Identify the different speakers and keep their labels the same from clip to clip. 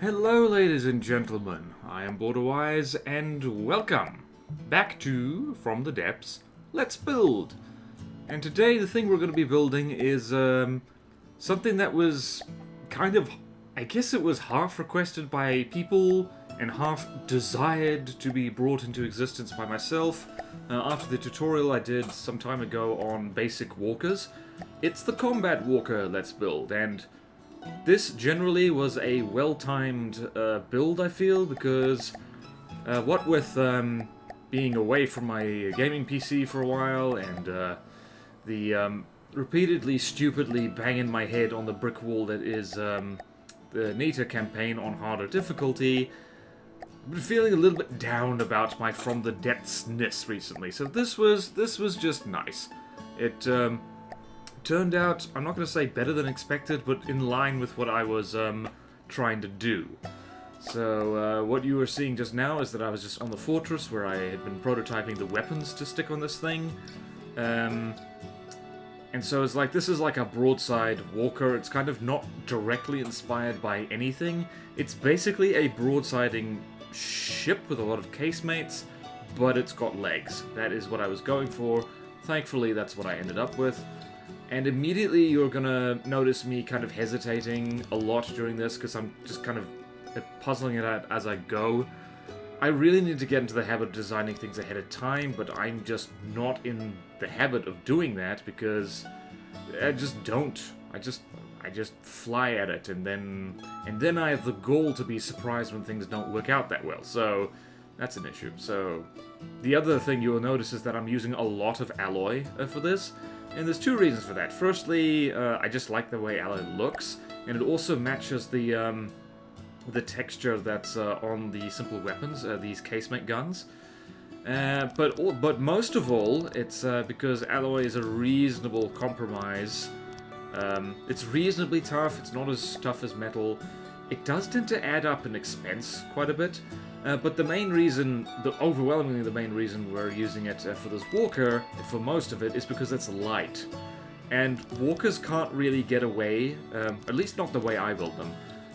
Speaker 1: Hello ladies and gentlemen, I am BorderWise and welcome back to From the Depths, Let's Build! And today the thing we're going to be building is something that was kind of, I guess it was half requested by people and half desired to be brought into existence by myself after the tutorial I did some time ago on basic walkers. It's the combat walker Let's Build, and this generally was a well-timed build, I feel, because what with being away from my gaming PC for a while and the repeatedly, stupidly banging my head on the brick wall that is the Nita campaign on harder difficulty, I've been feeling a little bit down about my From the Depths-ness recently, so this was just nice. It turned out, I'm not going to say better than expected, but in line with what I was trying to do. So what you were seeing just now is that I was just on the fortress where I had been prototyping the weapons to stick on this thing. And so it's like, this is like a broadside walker. It's kind of not directly inspired by anything. It's basically a broadsiding ship with a lot of casemates, but it's got legs. That is what I was going for. Thankfully, that's what I ended up with. And immediately you're gonna notice me kind of hesitating a lot during this, because I'm just kind of puzzling it out as I go. I really need to get into the habit of designing things ahead of time, but I'm just not in the habit of doing that, because I just don't. I just fly at it, and then I have the goal to be surprised when things don't work out that well, so that's an issue. So the other thing you'll notice is that I'm using a lot of alloy for this. And there's two reasons for that. Firstly, I just like the way alloy looks, and it also matches the texture that's on the simple weapons, these casemate guns. But most of all, it's because alloy is a reasonable compromise. It's reasonably tough. It's not as tough as metal. It does tend to add up in expense quite a bit. But the main reason, overwhelmingly the main reason we're using it for this walker, for most of it, is because it's light. And walkers can't really get away, at least not the way I build them.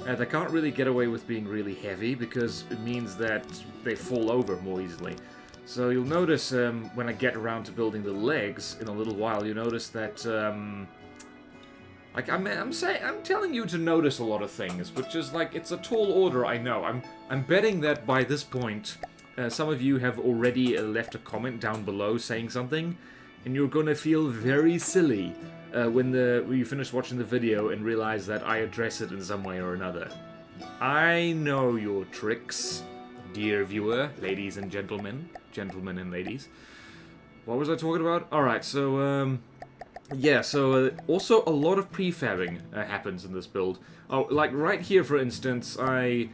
Speaker 1: They can't really get away with being really heavy, because it means that they fall over more easily. So you'll notice when I get around to building the legs in a little while, you'll notice that like, I'm telling you to notice a lot of things, which is like, it's a tall order, I know. I'm betting that by this point, some of you have already left a comment down below saying something, and you're gonna feel very silly when you finish watching the video and realize that I address it in some way or another. I know your tricks, dear viewer, ladies and gentlemen and ladies. What was I talking about? Alright, so, yeah, so also a lot of prefabbing happens in this build. Oh, like right here, for instance, I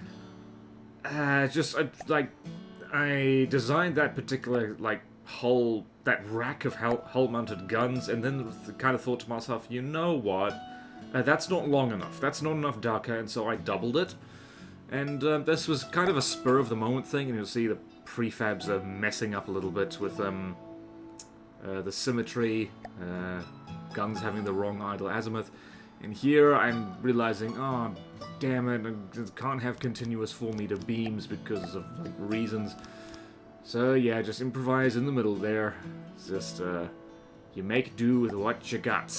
Speaker 1: designed that particular like hull, that rack of hull-mounted guns, and then kind of thought to myself, you know what? That's not long enough. That's not enough Dhaka, and so I doubled it. And this was kind of a spur-of-the-moment thing, and you'll see the prefabs are messing up a little bit with the symmetry. Guns having the wrong idle azimuth, and here I'm realizing, oh damn it, I can't have continuous 4-meter beams because of like reasons. So yeah, just improvise in the middle there. It's just you make do with what you got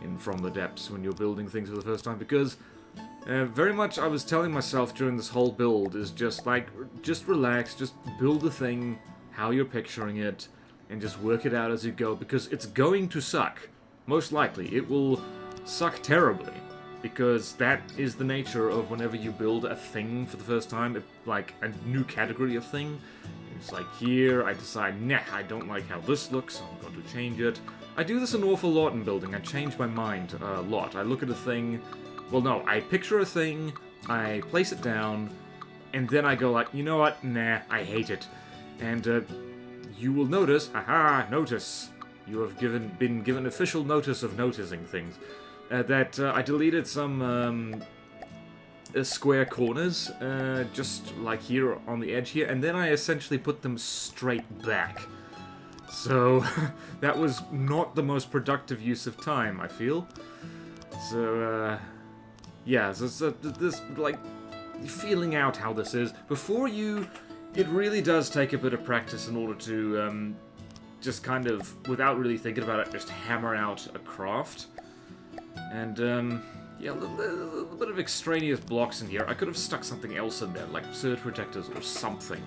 Speaker 1: in From the Depths when you're building things for the first time, because very much I was telling myself during this whole build is just like, just relax, just build the thing how you're picturing it, and just work it out as you go, because it's going to suck. Most likely, it will suck terribly, because that is the nature of whenever you build a thing for the first time, like a new category of thing. It's like here, I decide, nah, I don't like how this looks, so I'm going to change it. I do this an awful lot in building. I change my mind a lot. I look at a thing, well no, I picture a thing, I place it down, and then I go like, you know what, nah, I hate it. And you will notice, haha, notice. You have been given official notice of noticing things. That I deleted some square corners, just like here on the edge here, and then I essentially put them straight back. So that was not the most productive use of time, I feel. So yeah, so this like feeling out how this is. Before you... It really does take a bit of practice in order to just kind of, without really thinking about it, just hammer out a craft. And, yeah, a little bit of extraneous blocks in here. I could have stuck something else in there, like surge protectors or something.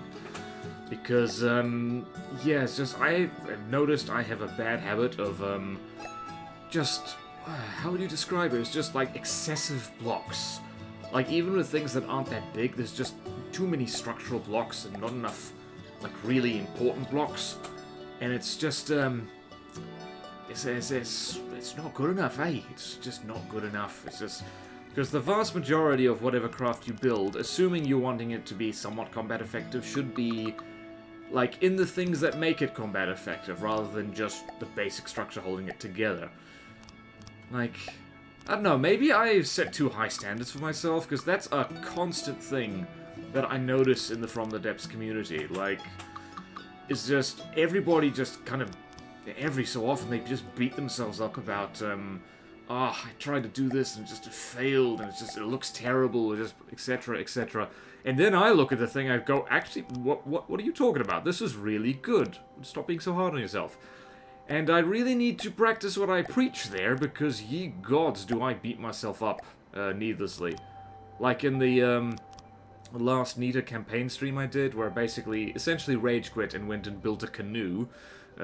Speaker 1: Because, yeah, it's just, I've noticed I have a bad habit of, just, how would you describe it? It's just, like, excessive blocks. Like, even with things that aren't that big, there's just too many structural blocks and not enough, like, really important blocks. And it's just, it's not good enough, eh? It's just not good enough. It's just... Because the vast majority of whatever craft you build, assuming you're wanting it to be somewhat combat effective, should be, like, in the things that make it combat effective, rather than just the basic structure holding it together. Like... I don't know, maybe I've set too high standards for myself, because that's a constant thing that I notice in the From the Depths community. Like, it's just, everybody just kind of, every so often, they just beat themselves up about, I tried to do this and it just failed, and it looks terrible, or just, etc., etc. And then I look at the thing, I go, actually, what are you talking about? This is really good. Stop being so hard on yourself. And I really need to practice what I preach there, because ye gods do I beat myself up needlessly. Like in the last Nita campaign stream I did, where I basically, essentially rage quit and went and built a canoe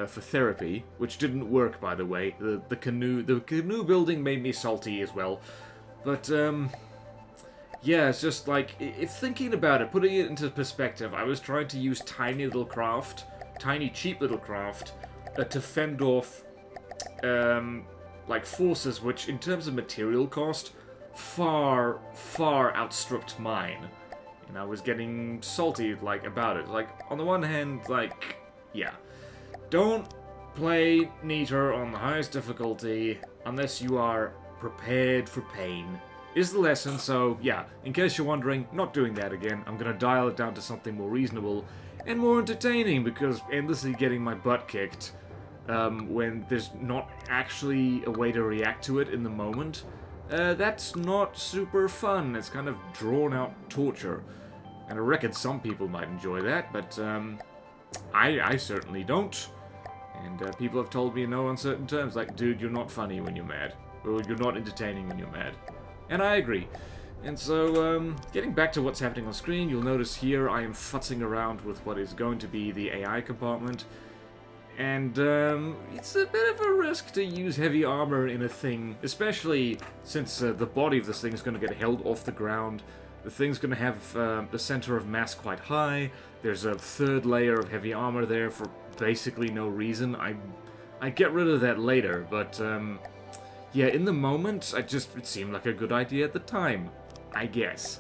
Speaker 1: for therapy, which didn't work, by the way. The canoe building made me salty as well. But, yeah, it's just like, if thinking about it, putting it into perspective, I was trying to use tiny cheap little craft, to fend off, like, forces which, in terms of material cost, far, far outstripped mine. And I was getting salty, like, about it. Like, on the one hand, like, yeah. Don't play Nita on the highest difficulty unless you are prepared for pain, is the lesson. So, yeah, in case you're wondering, not doing that again. I'm gonna dial it down to something more reasonable and more entertaining, because endlessly getting my butt kicked when there's not actually a way to react to it in the moment, that's not super fun. It's kind of drawn-out torture. And I reckon some people might enjoy that, but I certainly don't. And people have told me in no uncertain terms, like, dude, you're not funny when you're mad. Or you're not entertaining when you're mad. And I agree. And so, getting back to what's happening on screen, you'll notice here I am futzing around with what is going to be the AI compartment. And, it's a bit of a risk to use heavy armor in a thing, especially since the body of this thing is going to get held off the ground. The thing's going to have the center of mass quite high. There's a third layer of heavy armor there for basically no reason. I get rid of that later, but, yeah, in the moment, it seemed like a good idea at the time, I guess.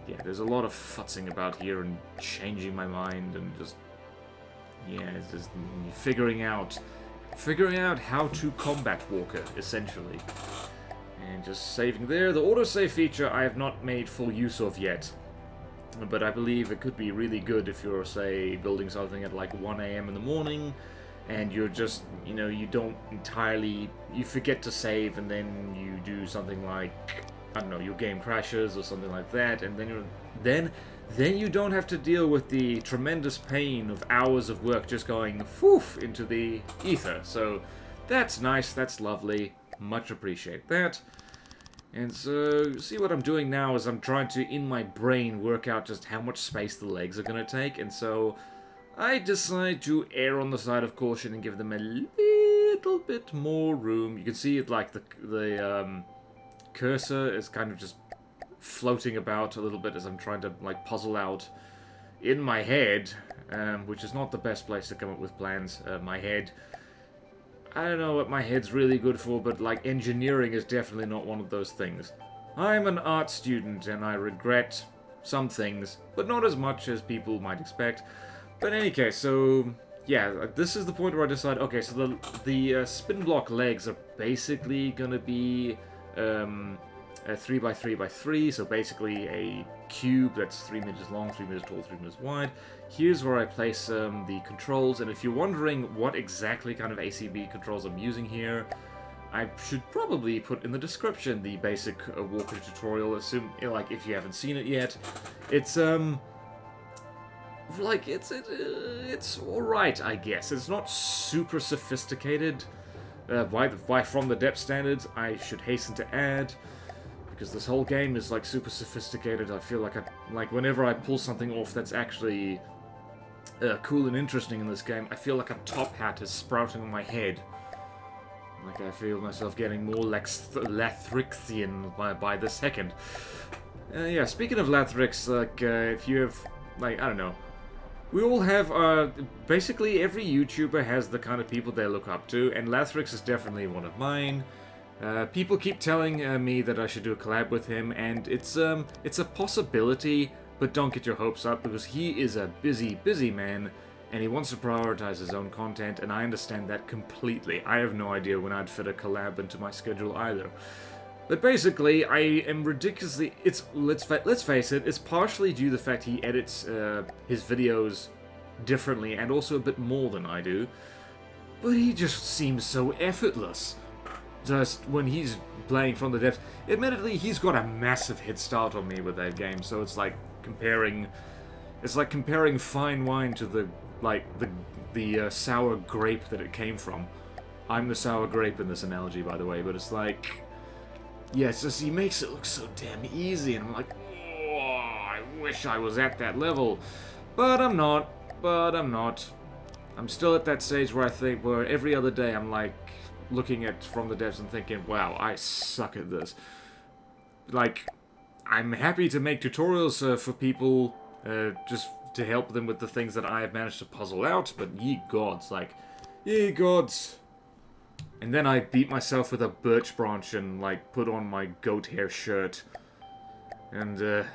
Speaker 1: Yeah, there's a lot of futzing about here and changing my mind and just... Yeah, it's just figuring out how to combat Walker, essentially. And just saving there. The autosave feature I have not made full use of yet. But I believe it could be really good if you're, say, building something at like 1 AM in the morning, and you're just, you know, you don't entirely... You forget to save, and then you do something like, I don't know, your game crashes or something like that, and then you don't have to deal with the tremendous pain of hours of work just going poof into the ether. So that's nice, that's lovely, much appreciate that. And so, see what I'm doing now is I'm trying to, in my brain, work out just how much space the legs are going to take, and so I decide to err on the side of caution and give them a little bit more room. You can see it, like, the cursor is kind of just floating about a little bit as I'm trying to, like, puzzle out in my head, which is not the best place to come up with plans. My head, I don't know what my head's really good for, but, like, engineering is definitely not one of those things. I'm an art student, and I regret some things, but not as much as people might expect. But in any case, so, yeah, this is the point where I decide, okay, so the spin block legs are basically gonna be, a 3x3x3, so basically a cube that's 3 meters long, 3 meters tall, 3 meters wide. Here's where I place the controls, and if you're wondering what exactly kind of ACB controls I'm using here, I should probably put in the description the basic walker tutorial, assume, like, if you haven't seen it yet. It's, like, it's alright, I guess. It's not super sophisticated, by From the Depth standards, I should hasten to add, because this whole game is, like, super sophisticated. I feel like whenever I pull something off that's actually cool and interesting in this game, I feel like a top hat is sprouting on my head. Like, I feel myself getting more Lathrixian by the second. Yeah, speaking of Lathrix, like, if you have, like, I don't know, we all have, basically every YouTuber has the kind of people they look up to, and Lathrix is definitely one of mine. People keep telling me that I should do a collab with him, and it's a possibility, but don't get your hopes up, because he is a busy man, and he wants to prioritize his own content, and I understand that completely. I have no idea when I'd fit a collab into my schedule either. But basically, I am ridiculously... let's face it, it's partially due to the fact he edits his videos differently, and also a bit more than I do. But he just seems so effortless. Just when he's playing From the Depths. Admittedly, he's got a massive head start on me with that game, so it's like comparing... It's like comparing fine wine to the sour grape that it came from. I'm the sour grape in this analogy, by the way, but it's like... Yeah, it's just, he makes it look so damn easy, and I'm like, oh, I wish I was at that level. But I'm not. I'm still at that stage where I think, where every other day I'm like, looking at From the Depths and thinking, wow, I suck at this. Like, I'm happy to make tutorials for people, just to help them with the things that I have managed to puzzle out, but ye gods, like, ye gods. And then I beat myself with a birch branch and, like, put on my goat hair shirt. And,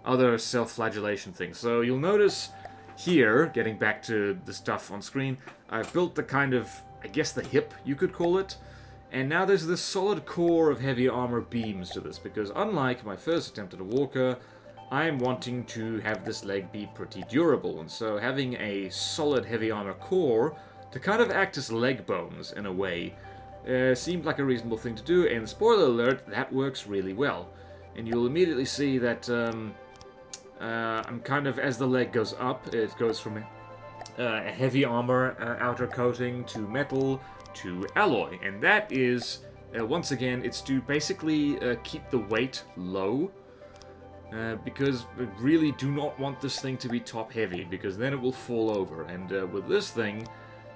Speaker 1: other self-flagellation things. So you'll notice here, getting back to the stuff on screen, I've built the kind of, I guess the hip, you could call it. And now there's this solid core of heavy armor beams to this, because unlike my first attempt at a walker, I'm wanting to have this leg be pretty durable. And so having a solid heavy armor core to kind of act as leg bones, in a way, seemed like a reasonable thing to do, and spoiler alert, that works really well. And you'll immediately see that I'm kind of, as the leg goes up, it goes from a heavy armor outer coating to metal to alloy, and that is, once again, it's to basically keep the weight low, because we really do not want this thing to be top heavy, because then it will fall over, and with this thing,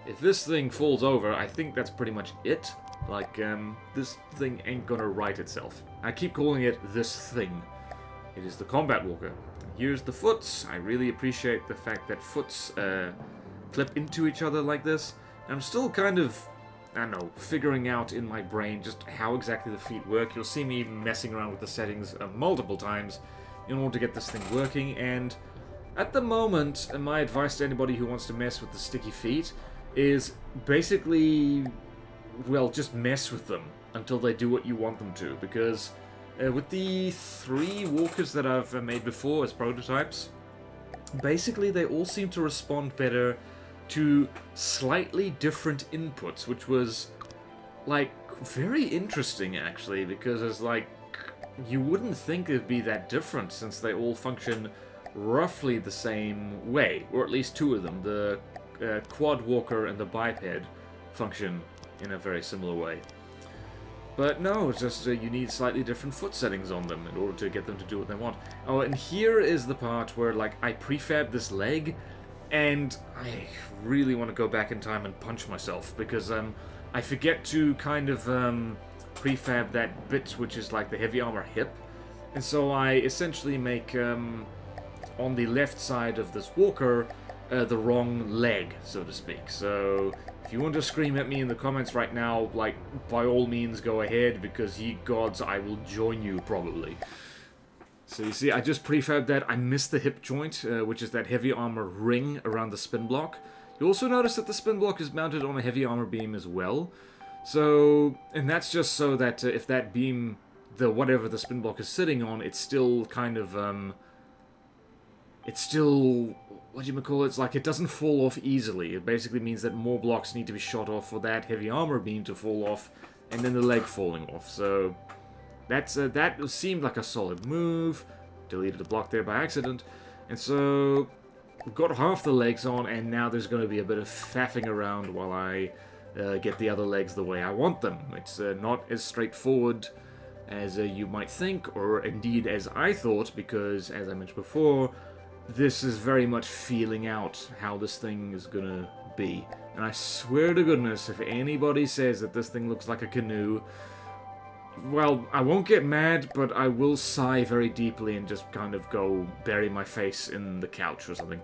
Speaker 1: if this thing falls over, I think that's pretty much it. Like, this thing ain't gonna right itself. I keep calling it this thing. It is the Combat Walker. Here's the foots. I really appreciate the fact that foots clip into each other like this. I'm still kind of, I don't know, figuring out in my brain just how exactly the feet work. You'll see me messing around with the settings multiple times in order to get this thing working, and at the moment, my advice to anybody who wants to mess with the sticky feet is basically, well, just mess with them until they do what you want them to, because with the 3 walkers that I've made before as prototypes, basically they all seem to respond better to slightly different inputs, which was, like, very interesting, actually, because it's like, you wouldn't think it'd be that different since they all function roughly the same way, or at least 2 of them. The quad walker and the biped function in a very similar way. But no, it's just you need slightly different foot settings on them in order to get them to do what they want. Oh, and here is the part where, like, I prefab this leg, and I really want to go back in time and punch myself, because I forget to kind of prefab that bit which is like the heavy armor hip, and so I essentially make on the left side of this walker the wrong leg, so to speak. So if you want to scream at me in the comments right now, like, by all means go ahead, because ye gods, I will join you probably. So you see, I just prefabbed that. I missed the hip joint, which is that heavy armor ring around the spin block. You also notice that the spin block is mounted on a heavy armor beam as well. So, and that's just so that if that beam, whatever the spin block is sitting on, it's still kind of, it's still, what do you call it? It's like it doesn't fall off easily. It basically means that more blocks need to be shot off for that heavy armor beam to fall off and then the leg falling off. So that seemed like a solid move. Deleted a block there by accident. And so we've got half the legs on, and now there's going to be a bit of faffing around while I get the other legs the way I want them. It's not as straightforward as you might think, or indeed as I thought, because, as I mentioned before, this is very much feeling out how this thing is going to be. And I swear to goodness, if anybody says that this thing looks like a canoe, well, I won't get mad, but I will sigh very deeply and just kind of go bury my face in the couch or something.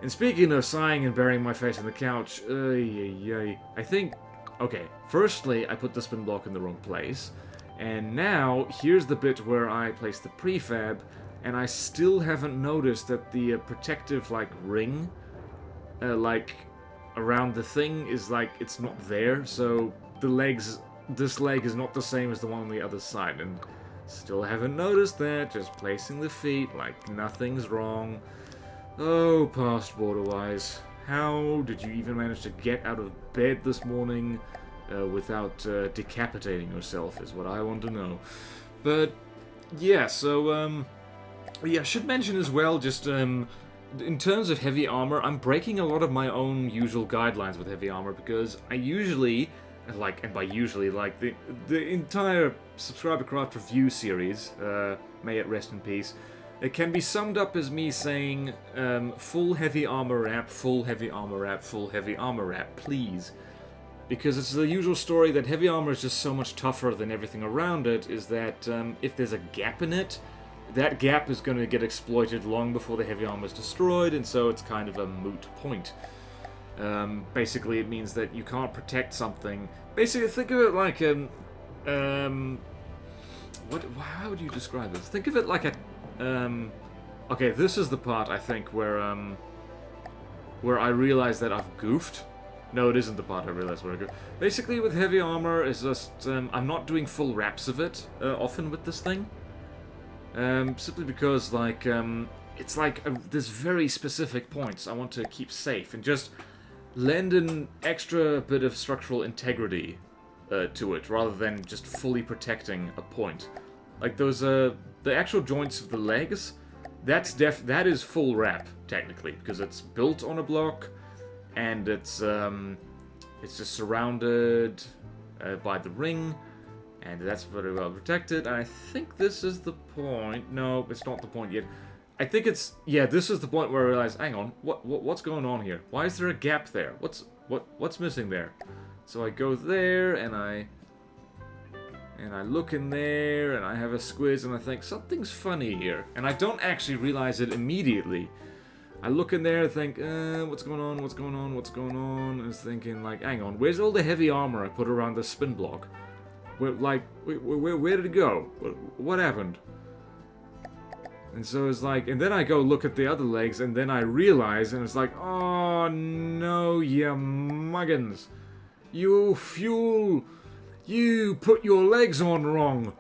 Speaker 1: And speaking of sighing and burying my face in the couch, I think, okay, firstly, I put the spin block in the wrong place, and now, here's the bit where I place the prefab, and I still haven't noticed that the protective, like, ring, like, around the thing is, like, it's not there, so the legs, this leg is not the same as the one on the other side, and still haven't noticed that, just placing the feet like nothing's wrong. Oh, past BorderWise, how did you even manage to get out of bed this morning without decapitating yourself, is what I want to know. But, yeah, so, yeah, I should mention as well, just, in terms of heavy armor, I'm breaking a lot of my own usual guidelines with heavy armor, because I usually, like, and by usually, like, the entire Subscriber Craft review series, may it rest in peace, it can be summed up as me saying, full heavy armor wrap, full heavy armor wrap, full heavy armor wrap, please. Because it's the usual story that heavy armor is just so much tougher than everything around it, is that if there's a gap in it, that gap is going to get exploited long before the heavy armor is destroyed, and so it's kind of a moot point. Basically, it means that you can't protect something. Basically, think of it like how would you describe this? Think of it like a, okay, this is the part, I think, where I realize that I've goofed. No, it isn't the part I realize where I goofed. Basically, with heavy armor, it's just, I'm not doing full wraps of it, often with this thing. Simply because, like, it's like, there's very specific points I want to keep safe, and just lend an extra bit of structural integrity to it, rather than just fully protecting a point. Like those, the actual joints of the legs, that is full wrap, technically, because it's built on a block, and it's just surrounded by the ring, and that's very well protected. And I think this is the point. No, it's not the point yet. I think it's, yeah, this is the point where I realize, hang on, what's going on here? Why is there a gap there? What's missing there? So I go there, and I look in there, and I have a squiz, and I think, something's funny here. And I don't actually realize it immediately. I look in there and think, what's going on, what's going on, what's going on? And I was thinking, like, hang on, where's all the heavy armor I put around the spin block? Where did it go? What happened? And so it's like, and then I go look at the other legs, and then I realize, and it's like, oh no, you muggins. You fool. You put your legs on wrong.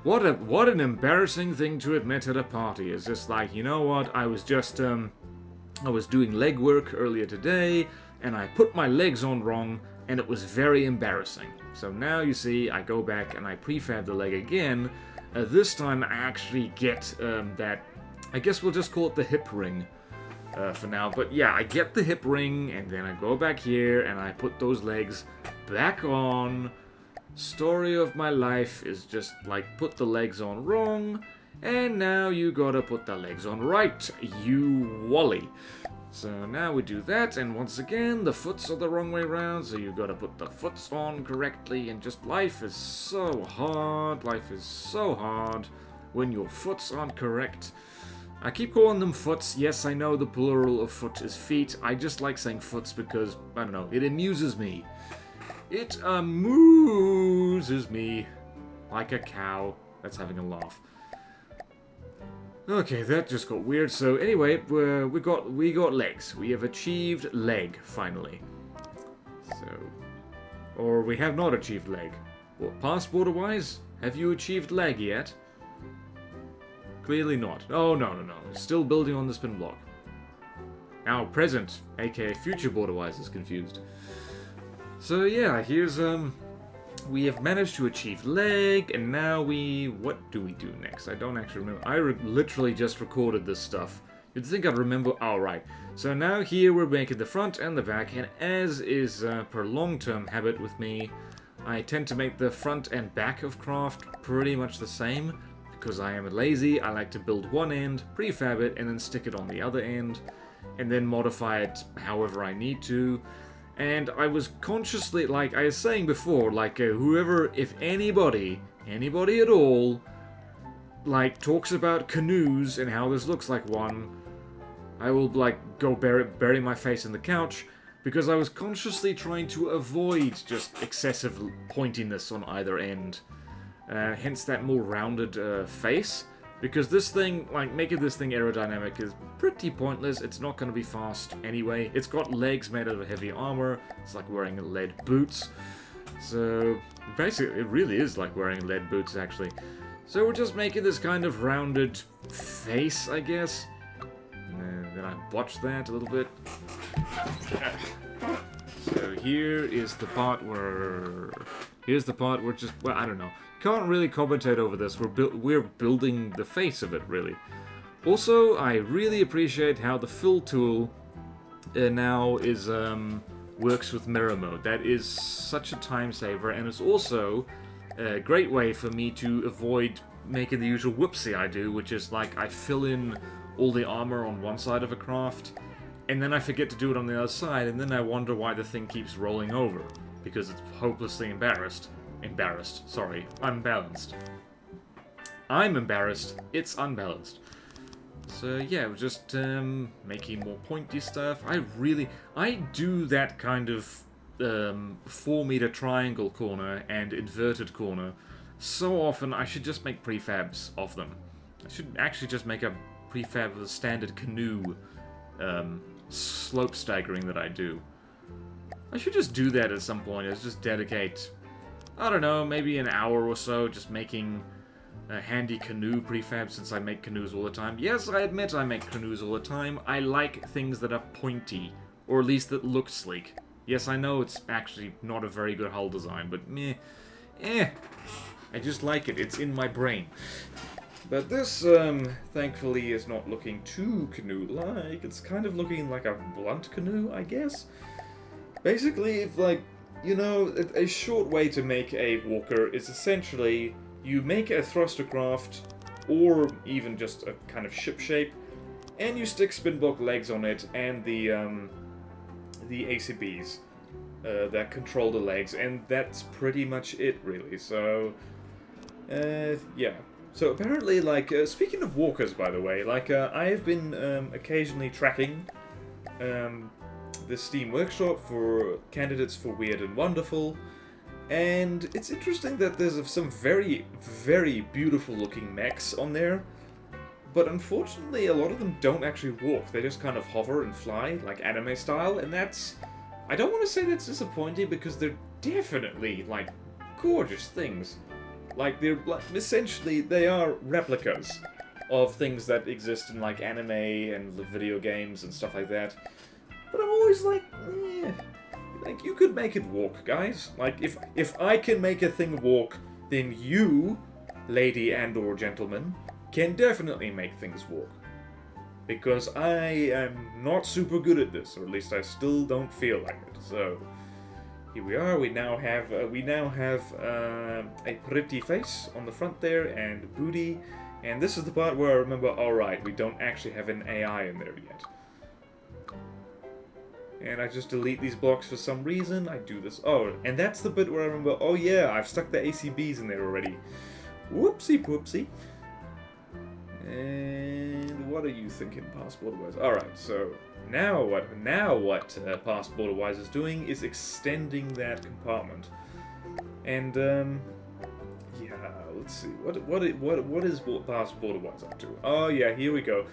Speaker 1: What an embarrassing thing to admit at a party. It's just like, you know what, I was just, I was doing leg work earlier today, and I put my legs on wrong, and it was very embarrassing. So now, you see, I go back and I prefab the leg again. This time I actually get that, I guess we'll just call it the hip ring for now. But yeah, I get the hip ring, and then I go back here, and I put those legs back on. Story of my life is just like, put the legs on wrong, and now you gotta put the legs on right, you wally. So now we do that, and once again, the foots are the wrong way around, so you gotta put the foots on correctly, and just life is so hard when your foots aren't correct. I keep calling them foots. Yes, I know the plural of foot is feet. I just like saying foots because, I don't know, it amuses me. It amuses me like a cow that's having a laugh. Okay, that just got weird. So anyway, we got legs. We have achieved leg finally. So, or we have not achieved leg. What, past BorderWise? Have you achieved leg yet? Clearly not. Oh no. Still building on the spin block. Now present, aka future BorderWise, is confused. So yeah, here's we have managed to achieve leg, and now what do we do next? I don't actually remember. I literally just recorded this stuff. You'd think I'd remember. All right. So now here we're making the front and the back, and as is per long-term habit with me, I tend to make the front and back of craft pretty much the same, because I am lazy. I like to build one end, prefab it, and then stick it on the other end, and then modify it however I need to. And I was consciously, like I was saying before, like whoever, if anybody at all, like talks about canoes and how this looks like one, I will like go bury my face in the couch, because I was consciously trying to avoid just excessive pointiness on either end. Hence that more rounded face. Because this thing, like, making this thing aerodynamic is pretty pointless. It's not going to be fast anyway. It's got legs made out of heavy armor. It's like wearing lead boots. So, basically, it really is like wearing lead boots, actually. So we're just making this kind of rounded face, I guess. And then I botched that a little bit. So here is the part where... Here's the part where just... Well, I don't know. Can't really commentate over this. We're building the face of it, really. Also, I really appreciate how the fill tool now is works with mirror mode. That is such a time saver, and it's also a great way for me to avoid making the usual whoopsie I do, which is like I fill in all the armor on one side of a craft, and then I forget to do it on the other side, and then I wonder why the thing keeps rolling over, because it's hopelessly unbalanced. I'm embarrassed, it's unbalanced. So yeah, we're just making more pointy stuff. I do that kind of 4-meter triangle corner and inverted corner so often. I should just make prefabs of them. I should actually just make a prefab of the standard canoe slope staggering that I do. I should just do that at some point. Let's just dedicate, I don't know, maybe an hour or so just making a handy canoe prefab, since I make canoes all the time. Yes, I admit I make canoes all the time. I like things that are pointy, or at least that look sleek. Yes, I know it's actually not a very good hull design, but meh. I just like it. It's in my brain. But this, thankfully, is not looking too canoe-like. It's kind of looking like a blunt canoe, I guess. Basically, if, like, you know, a short way to make a walker is essentially you make a thruster craft, or even just a kind of ship shape, and you stick spin block legs on it and the ACBs that control the legs, and that's pretty much it, really. So, yeah. So apparently, like, speaking of walkers, by the way, like, I have been occasionally tracking the Steam Workshop for candidates for Weird and Wonderful, and it's interesting that there's some very, very beautiful looking mechs on there, but unfortunately a lot of them don't actually walk. They just kind of hover and fly, like anime style, and that's... I don't want to say that's disappointing, because they're definitely, like, gorgeous things. Like, they're, like, essentially, they are replicas of things that exist in, like, anime and video games and stuff like that. But I'm always like, like, you could make it walk, guys. Like, if I can make a thing walk, then you, lady and or gentleman, can definitely make things walk. Because I am not super good at this, or at least I still don't feel like it. So, here we are. We now have a pretty face on the front there, and booty. And this is the part where I remember, alright, we don't actually have an AI in there yet. And I just delete these blocks for some reason. I do this. Oh, and that's the bit where I remember, oh yeah, I've stuck the ACBs in there already. Whoopsie poopsie. And what are you thinking, past BorderWise? Alright, so now what past BorderWise is doing is extending that compartment. And yeah, let's see. What is past BorderWise up to? Oh yeah, here we go.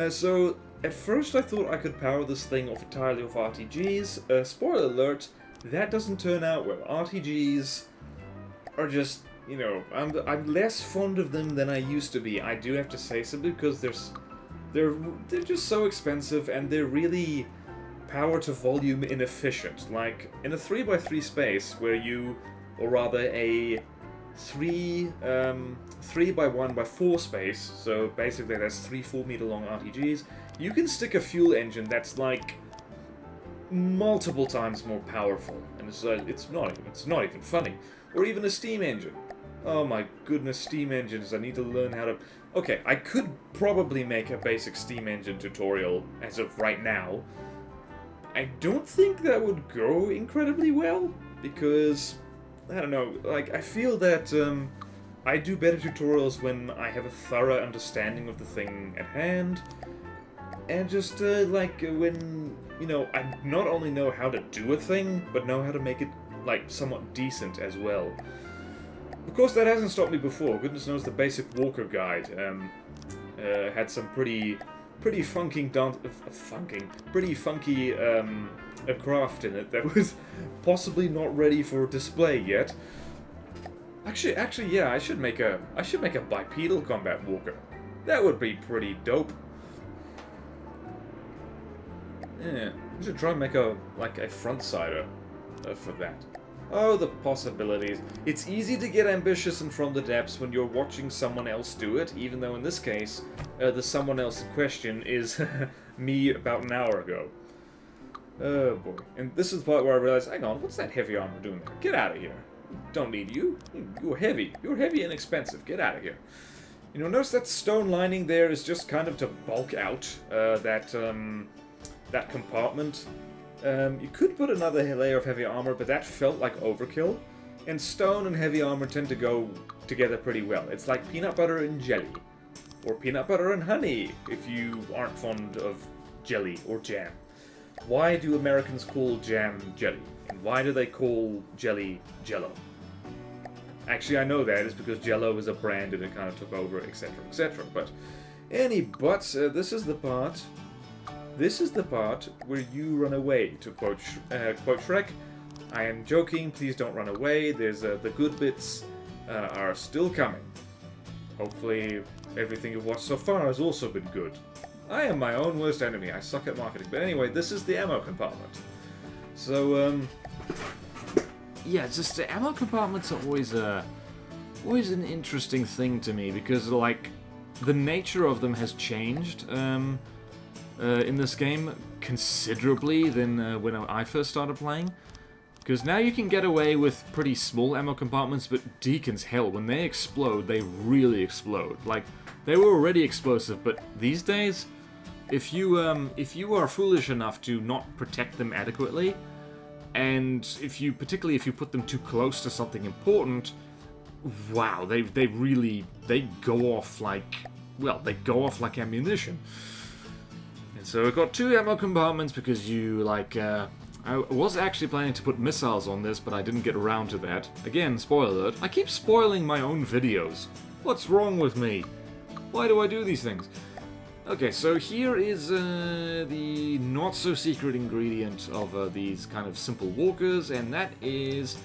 Speaker 1: So at first I thought I could power this thing off entirely off RTGs. Spoiler alert, that doesn't turn out well. RTGs are just, you know, I'm less fond of them than I used to be. I do have to say, simply because they're just so expensive, and they're really power to volume inefficient. Like in a 3x3 space where you or rather a 3 by 1 by 4 space, so basically that's 3 4-meter long RTGs, you can stick a fuel engine that's like multiple times more powerful, and it's not even funny, or even a steam engine. Oh my goodness, steam engines! I need to learn how to. Okay, I could probably make a basic steam engine tutorial as of right now. I don't think that would go incredibly well, because, I don't know, like, I feel that I do better tutorials when I have a thorough understanding of the thing at hand, and just, like, when, you know, I not only know how to do a thing, but know how to make it, like, somewhat decent as well. Of course, that hasn't stopped me before. Goodness knows the basic Walker guide had some pretty funky craft in it that was possibly not ready for display yet. Actually, yeah, I should make a bipedal combat Walker. That would be pretty dope. Yeah, I should try and make a front-sider for that. Oh, the possibilities. It's easy to get ambitious and from the depths when you're watching someone else do it, even though in this case, the someone else in question is me about an hour ago. Oh boy. And this is the part where I realized, hang on, what's that heavy armor doing there? Get out of here. Don't need you. You're heavy. You're heavy and expensive. Get out of here. You know, notice that stone lining there is just kind of to bulk out that compartment. You could put another layer of heavy armor, but that felt like overkill. And stone and heavy armor tend to go together pretty well. It's like peanut butter and jelly. Or peanut butter and honey, if you aren't fond of jelly or jam. Why do Americans call jam jelly? And why do they call jelly Jello? Actually, I know that. It's because Jello is a brand and it kind of took over, etc., etc. But, this is the part... This is the part where you run away, to quote Shrek. I am joking, please don't run away. There's the good bits are still coming. Hopefully everything you've watched so far has also been good. I am my own worst enemy, I suck at marketing. But anyway, this is the ammo compartment. So, yeah, just the ammo compartments are always an interesting thing to me, because, like, the nature of them has changed, in this game considerably than when I first started playing. Because now you can get away with pretty small ammo compartments, but deacons, hell, when they explode, they really explode. Like, they were already explosive, but these days, if you are foolish enough to not protect them adequately, and particularly if you put them too close to something important, wow, they go off like, well, they go off like ammunition. And so I've got 2 ammo compartments because I was actually planning to put missiles on this, but I didn't get around to that. Again, spoiler alert, I keep spoiling my own videos. What's wrong with me? Why do I do these things? Okay, so here is the not-so-secret ingredient of these kind of simple walkers, and that is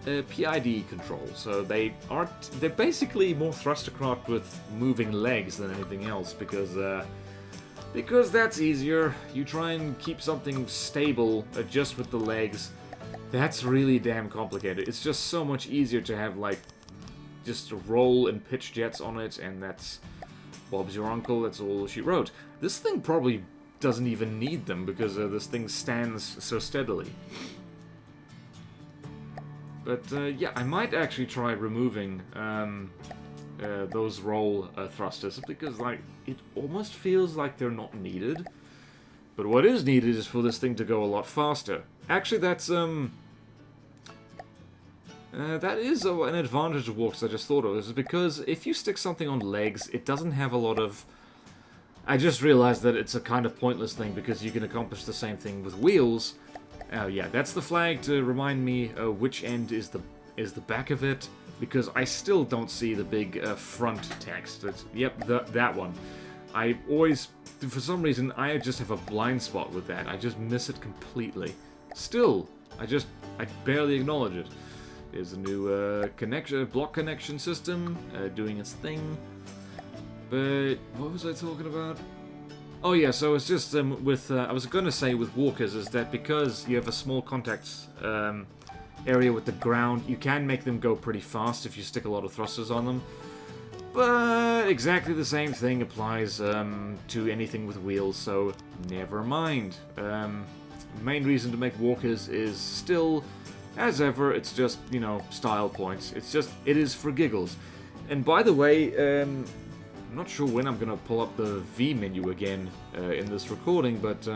Speaker 1: PID control. So they're basically more thrustercraft with moving legs than anything else, because that's easier. You try and keep something stable just with the legs. That's really damn complicated. It's just so much easier to have, like, just roll and pitch jets on it, and that's Bob's your uncle, that's all she wrote. This thing probably doesn't even need them, because this thing stands so steadily. But, yeah, I might actually try removing those roll thrusters, because, like, it almost feels like they're not needed. But what is needed is for this thing to go a lot faster. Actually, that is an advantage of walks I just thought of. This is because if you stick something on legs, it doesn't have a lot of... I just realized that it's a kind of pointless thing, because you can accomplish the same thing with wheels. Yeah, that's the flag to remind me which end is the back of it, because I still don't see the big front text. Yep, that one. I always, for some reason, I just have a blind spot with that. I just miss it completely. Still, I barely acknowledge it. There's a new block connection system doing its thing. But what was I talking about? Oh yeah, so it's just with I was gonna say with walkers is that because you have a small contact area with the ground. You can make them go pretty fast if you stick a lot of thrusters on them. But exactly the same thing applies to anything with wheels, so never mind. The main reason to make walkers is still, as ever, it's just, you know, style points. It is for giggles. And by the way, I'm not sure when I'm gonna pull up the V menu again in this recording, but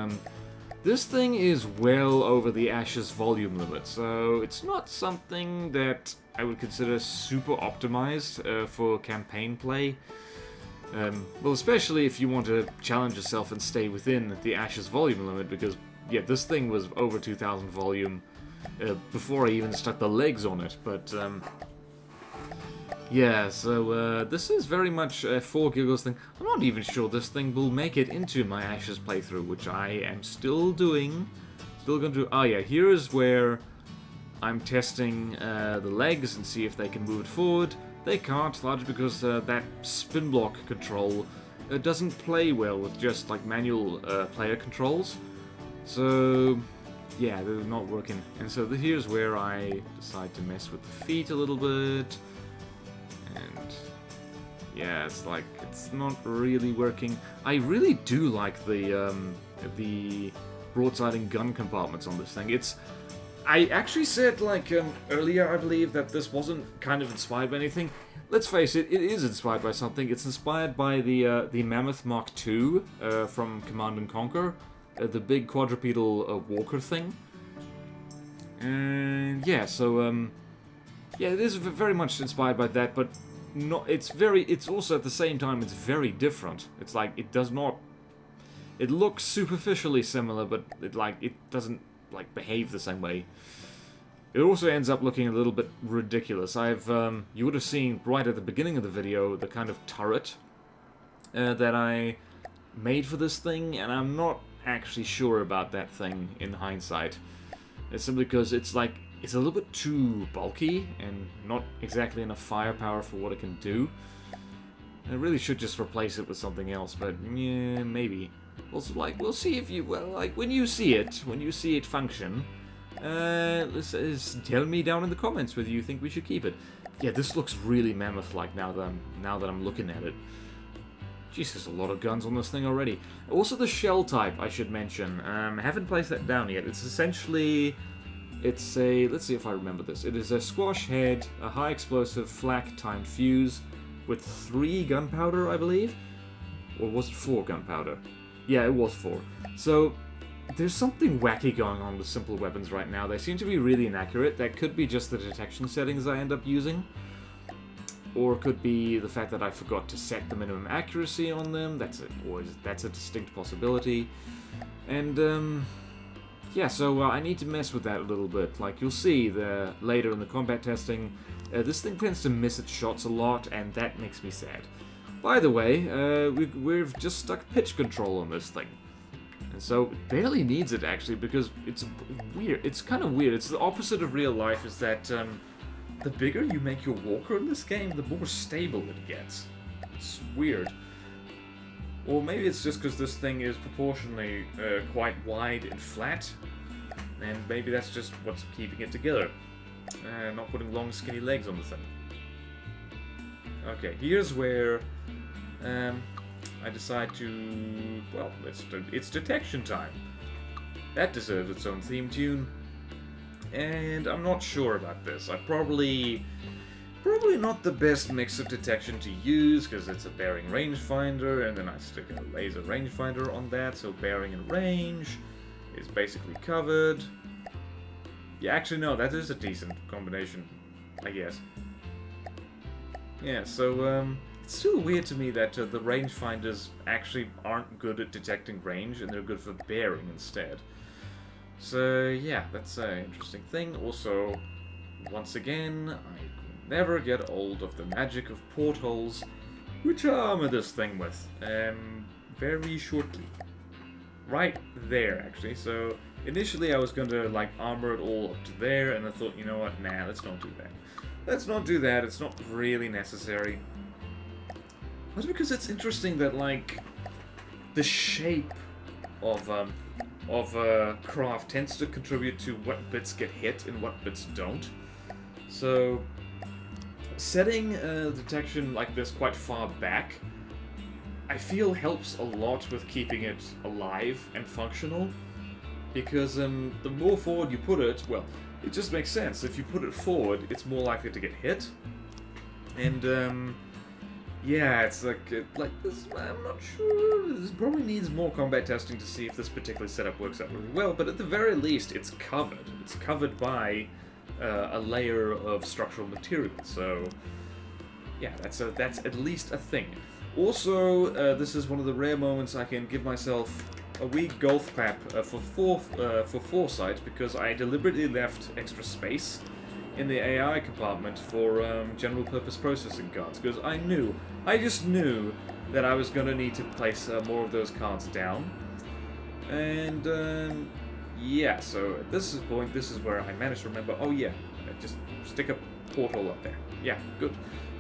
Speaker 1: this thing is well over the Ashes volume limit, so it's not something that I would consider super optimized for campaign play. Well, especially if you want to challenge yourself and stay within the Ashes volume limit, because, yeah, this thing was over 2,000 volume before I even stuck the legs on it, but, yeah, so, this is very much a 4Giggles thing. I'm not even sure this thing will make it into my Ashes playthrough, which I am still doing. Still gonna do... Oh, yeah, here is where I'm testing the legs and see if they can move it forward. They can't, largely because that spin block control doesn't play well with just, like, manual player controls. So, yeah, they're not working. And so here's where I decide to mess with the feet a little bit. And yeah, it's like, it's not really working. I really do like the broadsiding gun compartments on this thing. I actually said, like, earlier, I believe, that this wasn't kind of inspired by anything. Let's face it, it is inspired by something. It's inspired by the Mammoth Mark II from Command & Conquer, the big quadrupedal walker thing. And yeah, so yeah, it is very much inspired by that, but not. It's also at the same time it's very different. It's like it does not. It looks superficially similar, but it doesn't like behave the same way. It also ends up looking a little bit ridiculous. You would have seen right at the beginning of the video the kind of turret that I made for this thing, and I'm not actually sure about that thing in hindsight. It's simply because it's like. It's a little bit too bulky and not exactly enough firepower for what it can do. I really should just replace it with something else, but yeah, maybe. Also, like, we'll see if you, well, like, when you see it function, tell me down in the comments whether you think we should keep it. Yeah, this looks really mammoth-like now that I'm looking at it. Jeez, there's a lot of guns on this thing already. Also, the shell type, I should mention. I haven't placed that down yet. It's essentially... It's a, let's see if I remember this. It is a squash head, a high explosive flak timed fuse with 3 gunpowder, I believe? Or was it 4 gunpowder? Yeah, it was 4. So, there's something wacky going on with simple weapons right now. They seem to be really inaccurate. That could be just the detection settings I end up using. Or it could be the fact that I forgot to set the minimum accuracy on them. That's a distinct possibility. And, yeah, so I need to mess with that a little bit. Like, you'll see later in the combat testing, this thing tends to miss its shots a lot, and that makes me sad. By the way, we've just stuck pitch control on this thing. And so, it barely needs it, actually, because it's weird. It's kind of weird. It's the opposite of real life, is that the bigger you make your walker in this game, the more stable it gets. It's weird. Or maybe it's just because this thing is proportionally quite wide and flat, and maybe that's just what's keeping it together. Not putting long, skinny legs on the thing. Okay, here's where I decide to... Well, it's detection time. That deserves its own theme tune. And I'm not sure about this. I probably not the best mix of detection to use, because it's a bearing rangefinder, and then I stick a laser rangefinder on that, so bearing and range is basically covered. Yeah, actually no, that is a decent combination, I guess. Yeah, so it's still weird to me that the rangefinders actually aren't good at detecting range, and they're good for bearing instead. So yeah, that's an interesting thing. Also, once again, I never get old of the magic of portholes, which I armor this thing with, very shortly. Right there, actually. So, initially I was going to, like, armor it all up to there, and I thought, you know what, nah, let's not do that. Let's not do that, it's not really necessary. That's because it's interesting that, like, the shape of of craft tends to contribute to what bits get hit and what bits don't. So, setting detection like this quite far back, I feel helps a lot with keeping it alive and functional, because the more forward you put it, well, it just makes sense. If you put it forward, it's more likely to get hit, and yeah, it's like this. I'm not sure. This probably needs more combat testing to see if this particular setup works out really well. But at the very least, it's covered. It's covered by a layer of structural material. So yeah, that's at least a thing. Also, this is one of the rare moments I can give myself a wee golf clap for foresight, because I deliberately left extra space in the AI compartment for general purpose processing cards, because I just knew that I was going to need to place more of those cards down. And yeah, so at this point, this is where I managed to remember, oh yeah, just stick a porthole up there. Yeah, good.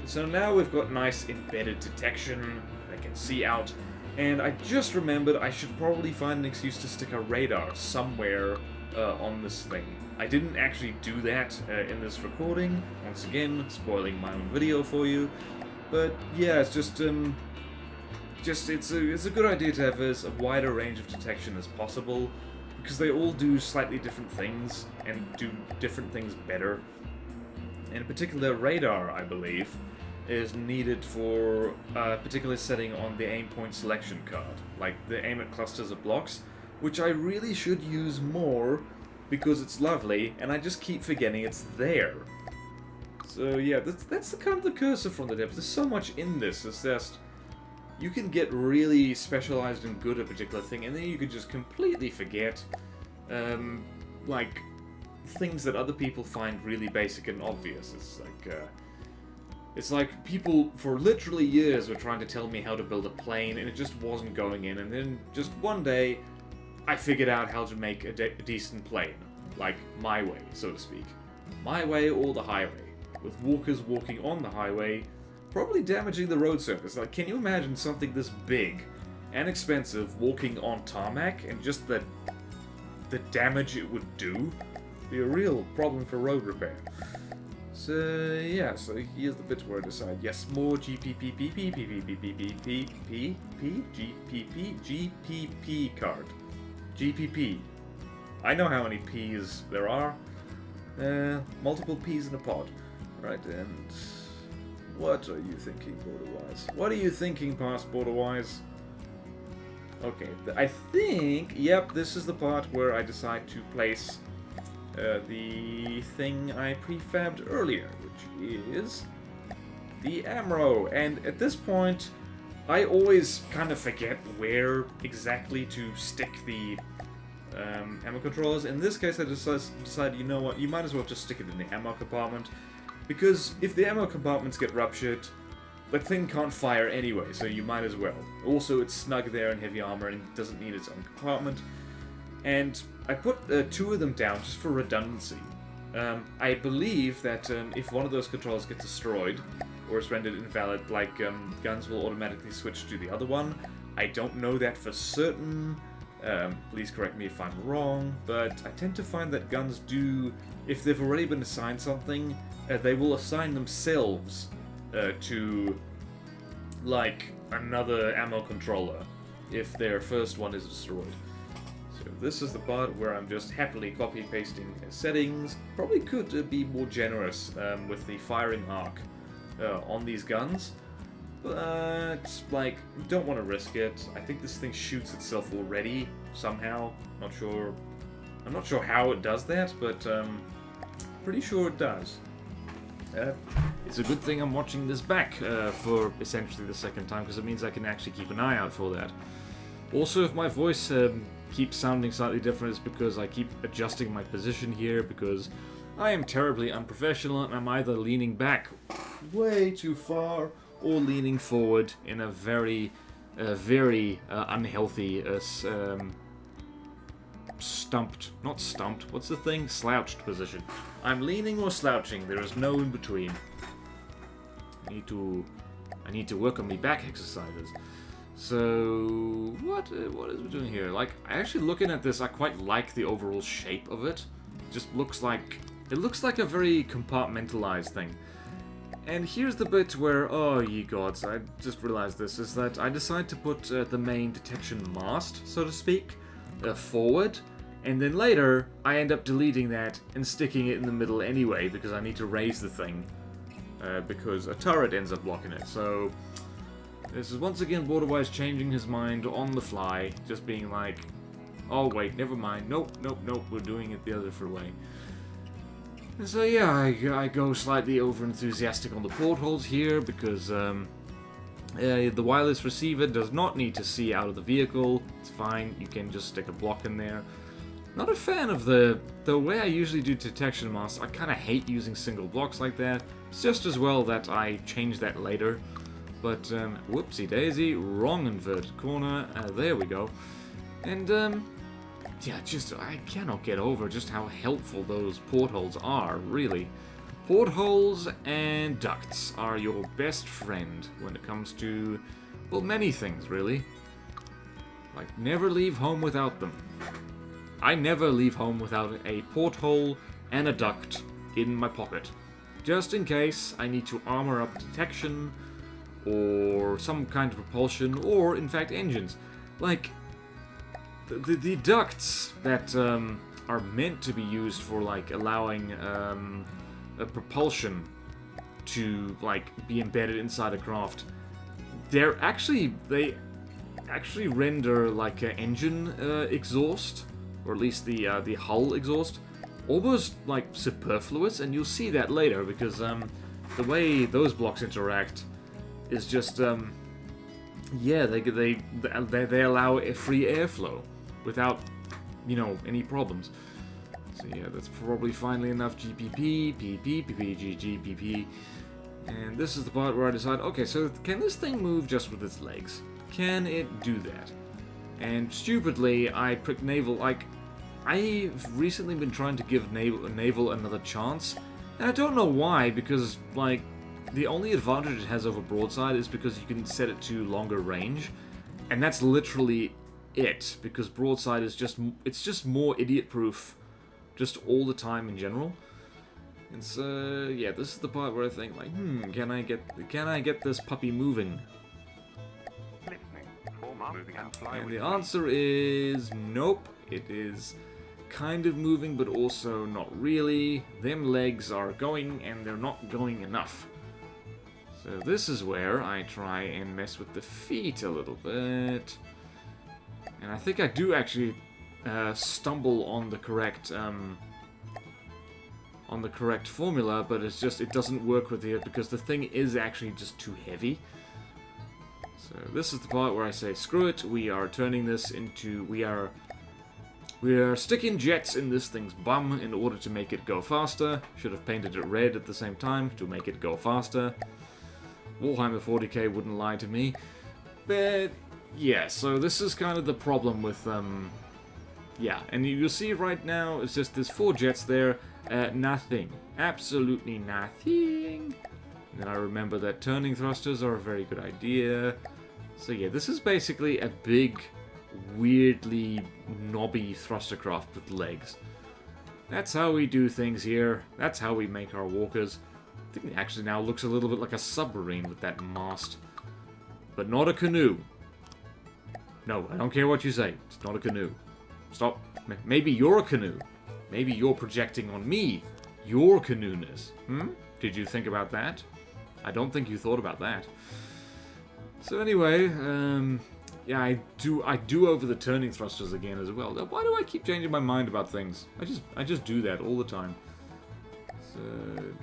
Speaker 1: So now we've got nice embedded detection, I can see out, and I just remembered I should probably find an excuse to stick a radar somewhere on this thing. I didn't actually do that in this recording, once again, spoiling my own video for you, but yeah, it's just it's a good idea to have as a wider range of detection as possible, because they all do slightly different things, and do different things better. In particular, radar, I believe, is needed for a particular setting on the aim point selection card, like the aim at clusters of blocks, which I really should use more, because it's lovely, and I just keep forgetting it's there. So yeah, that's the kind of the cursor from the depths. There's so much in this. It's just, you can get really specialized and good at a particular thing, and then you could just completely forget, like, things that other people find really basic and obvious. It's like people for literally years were trying to tell me how to build a plane, and it just wasn't going in, and then just one day, I figured out how to make a decent plane. Like, my way, so to speak. My way or the highway. With walkers walking on the highway, probably damaging the road surface. Like, can you imagine something this big and expensive walking on tarmac, and just the damage it would do? Be a real problem for road repair. So yeah, so here's the bit where I decide, yes, more GPP card. GPP. I know how many P's there are. Multiple P's in a pod. Right, and what are you thinking, BorderWise? What are you thinking, past BorderWise? Okay, I think, yep, this is the part where I decide to place the thing I prefabbed earlier, which is the ammo. And at this point, I always kind of forget where exactly to stick the ammo controllers. In this case, I decided, you know what, you might as well just stick it in the ammo compartment, because if the ammo compartments get ruptured, the thing can't fire anyway, so you might as well. Also, it's snug there in heavy armor and doesn't need its own compartment. And I put 2 of them down just for redundancy. I believe that if one of those controls gets destroyed, or is rendered invalid, like, guns will automatically switch to the other one. I don't know that for certain. Please correct me if I'm wrong, but I tend to find that guns do, if they've already been assigned something, they will assign themselves to, like, another ammo controller if their first one is destroyed. So this is the part where I'm just happily copy-pasting settings. Probably could be more generous with the firing arc on these guns, but, like, don't want to risk it. I think this thing shoots itself already, somehow. I'm not sure how it does that, but pretty sure it does. It's a good thing I'm watching this back for essentially the second time, because it means I can actually keep an eye out for that. Also, if my voice keeps sounding slightly different, it's because I keep adjusting my position here, because I am terribly unprofessional, and I'm either leaning back way too far or leaning forward in a very unhealthy, slouched position. I'm leaning or slouching, there is no in between. I need to work on my back exercises. So, what is we doing here? Like, actually looking at this, I quite like the overall shape of it. Just looks like, it looks like a very compartmentalized thing. And here's the bit where, oh ye gods, I just realized this, is that I decide to put the main detection mast, so to speak, forward. And then later, I end up deleting that and sticking it in the middle anyway, because I need to raise the thing. Because a turret ends up blocking it, so... This is once again BorderWise changing his mind on the fly, just being like, oh wait, never mind, nope, we're doing it the other way. And so yeah, I go slightly over-enthusiastic on the portholes here, because the wireless receiver does not need to see out of the vehicle. It's fine, you can just stick a block in there. Not a fan of the way I usually do detection masks. I kind of hate using single blocks like that. It's just as well that I change that later. But, whoopsie daisy, wrong inverted corner, there we go. And, yeah, just, I cannot get over just how helpful those portholes are, really. Portholes and ducts are your best friend when it comes to, well, many things, really. Like, never leave home without them. I never leave home without a porthole and a duct in my pocket. Just in case I need to armor up detection, or some kind of propulsion, or in fact engines. Like, the ducts that are meant to be used for like allowing a propulsion to like be embedded inside a craft, they actually render like an engine exhaust, or at least the hull exhaust, almost like superfluous, and you'll see that later because the way those blocks interact is just, yeah, they allow a free airflow without, you know, any problems. So yeah, that's probably finally enough GPP, PP, PPG, GPP. And this is the part where I decide, okay, so can this thing move just with its legs? Can it do that? And stupidly, I pricked naval, like, I've recently been trying to give naval another chance, and I don't know why, because, like, the only advantage it has over broadside is because you can set it to longer range, and that's literally it, because broadside is just, it's just more idiot-proof, just all the time in general. And so, yeah, this is the part where I think, like, can I get this puppy moving? And the answer is nope. It is kind of moving, but also not really. Them legs are going, and they're not going enough. So this is where I try and mess with the feet a little bit. And I think I do actually stumble on the correct formula, but it's just, it doesn't work with it because the thing is actually just too heavy. So this is the part where I say, screw it, we are turning this into, we are sticking jets in this thing's bum in order to make it go faster. Should have painted it red at the same time to make it go faster. Warhammer 40k wouldn't lie to me. But, yeah, so this is kind of the problem with, yeah, and you'll see right now, it's just, there's 4 jets there, nothing. Absolutely nothing. And then I remember that turning thrusters are a very good idea. So yeah, this is basically a big, weirdly knobby thruster craft with legs. That's how we do things here. That's how we make our walkers. I think it actually now looks a little bit like a submarine with that mast. But not a canoe. No, I don't care what you say. It's not a canoe. Stop. Maybe you're a canoe. Maybe you're projecting on me your canoe-ness. Did you think about that? I don't think you thought about that. So anyway, yeah, I do over the turning thrusters again as well. Why do I keep changing my mind about things? I just do that all the time. So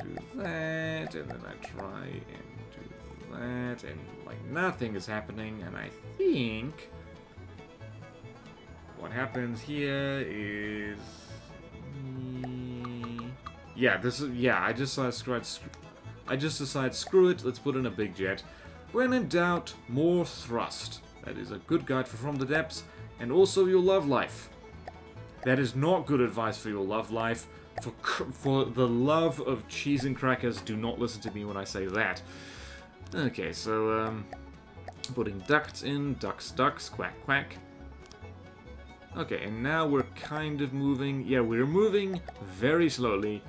Speaker 1: do that, and then I try and do that, and like nothing is happening, and I think what happens here is, yeah, this is, yeah, I just decide screw it, let's put in a big jet. When in doubt, more thrust. That is a good guide for From the Depths, and also your love life. That is not good advice for your love life. For the love of cheese and crackers, do not listen to me when I say that. Okay, so, Putting ducts in, ducks, quack, quack. Okay, and now we're kind of moving. Yeah, we're moving very slowly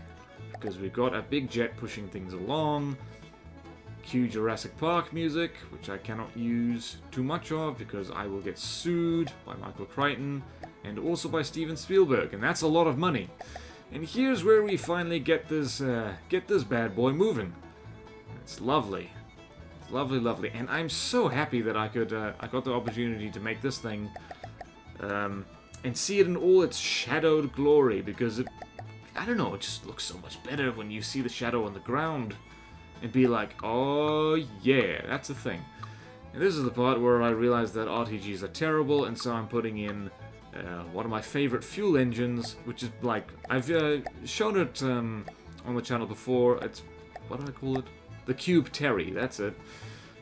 Speaker 1: because we've got a big jet pushing things along. Cue Jurassic Park music, which I cannot use too much of because I will get sued by Michael Crichton and also by Steven Spielberg, and that's a lot of money. And here's where we finally get this bad boy moving. It's lovely. It's lovely, lovely. And I'm so happy that I got the opportunity to make this thing and see it in all its shadowed glory, because I don't know, it just looks so much better when you see the shadow on the ground and be like, oh yeah, that's the thing. And this is the part where I realized that RTGs are terrible, and so I'm putting in one of my favorite fuel engines, which is like, I've shown it on the channel before. It's, what do I call it? The Cube Terry, that's it.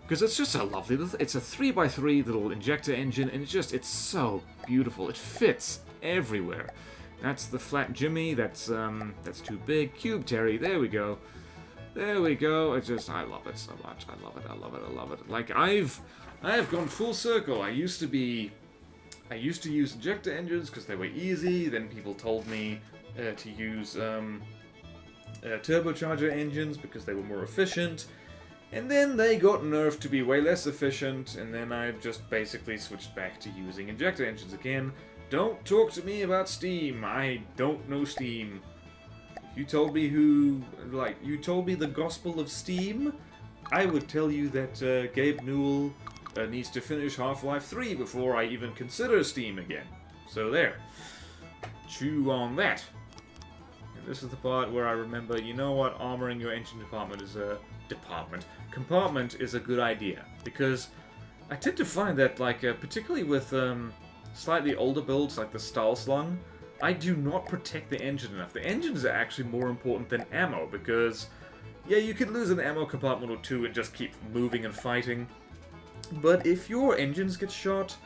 Speaker 1: Because it's just a lovely, it's a 3x3 little injector engine, and it's so beautiful. It fits everywhere. That's the Flat Jimmy, that's too big. Cube Terry, there we go. There we go. I love it so much. I love it, I love it, I love it. Like, I have gone full circle. I used to use injector engines because they were easy. Then people told me to use turbocharger engines because they were more efficient. And then they got nerfed to be way less efficient, and then I just basically switched back to using injector engines again. Don't talk to me about Steam. I don't know Steam. You told me you told me the gospel of Steam, I would tell you that Gabe Newell needs to finish Half-Life 3 before I even consider Steam again. So there. Chew on that. And this is the part where I remember, you know what, armoring your engine compartment is a good idea. Because I tend to find that, like, particularly with slightly older builds like the Stahlslung, I do not protect the engine enough. The engines are actually more important than ammo, because, yeah, you could lose an ammo compartment or two and just keep moving and fighting. But if your engines get shot,